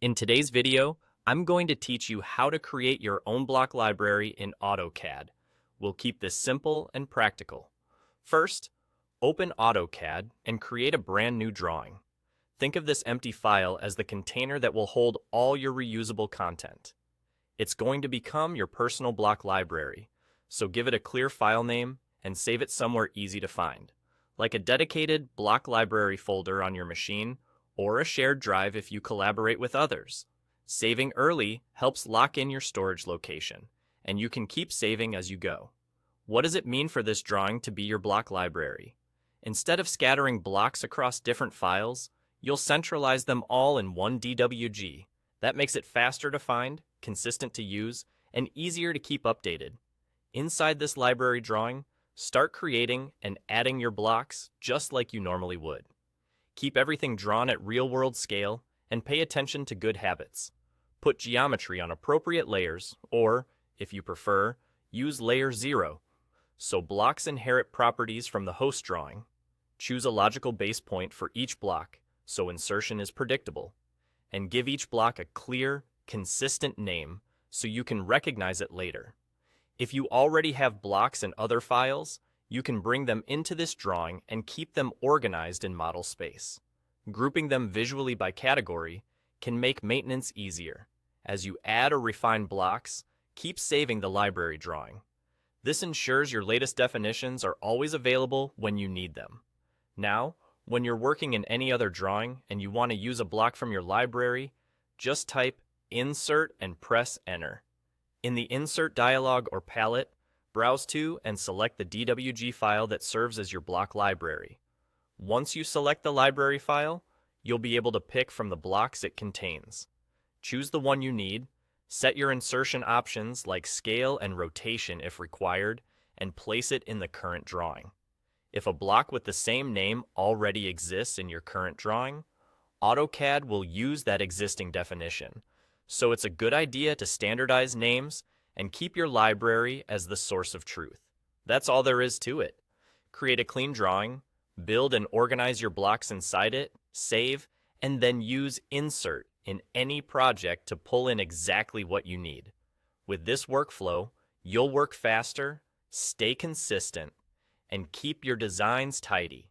In today's video, I'm going to teach you how to create your own block library in AutoCAD. We'll keep this simple and practical. First, open AutoCAD and create a brand new drawing. Think of this empty file as the container that will hold all your reusable content. It's going to become your personal block library, so give it a clear file name and save it somewhere easy to find, like a dedicated block library folder on your machine or a shared drive if you collaborate with others. Saving early helps lock in your storage location, and you can keep saving as you go. What does it mean for this drawing to be your block library? Instead of scattering blocks across different files, you'll centralize them all in one DWG. That makes it faster to find, consistent to use, and easier to keep updated. Inside this library drawing, start creating and adding your blocks just like you normally would. Keep everything drawn at real-world scale and pay attention to good habits. Put geometry on appropriate layers, or, if you prefer, use layer 0. So blocks inherit properties from the host drawing. Choose a logical base point for each block so insertion is predictable. And give each block a clear, consistent name so you can recognize it later. If you already have blocks in other files, you can bring them into this drawing and keep them organized in model space. Grouping them visually by category can make maintenance easier. As you add or refine blocks, keep saving the library drawing. This ensures your latest definitions are always available when you need them. Now, when you're working in any other drawing and you want to use a block from your library, just type Insert and press Enter. In the Insert dialog or palette, browse to and select the DWG file that serves as your block library. Once you select the library file, you'll be able to pick from the blocks it contains. Choose the one you need, set your insertion options like scale and rotation if required, and place it in the current drawing. If a block with the same name already exists in your current drawing, AutoCAD will use that existing definition. So it's a good idea to standardize names and keep your library as the source of truth. That's all there is to it. Create a clean drawing, build and organize your blocks inside it, save, and then use Insert in any project to pull in exactly what you need. With this workflow, you'll work faster, stay consistent, and keep your designs tidy.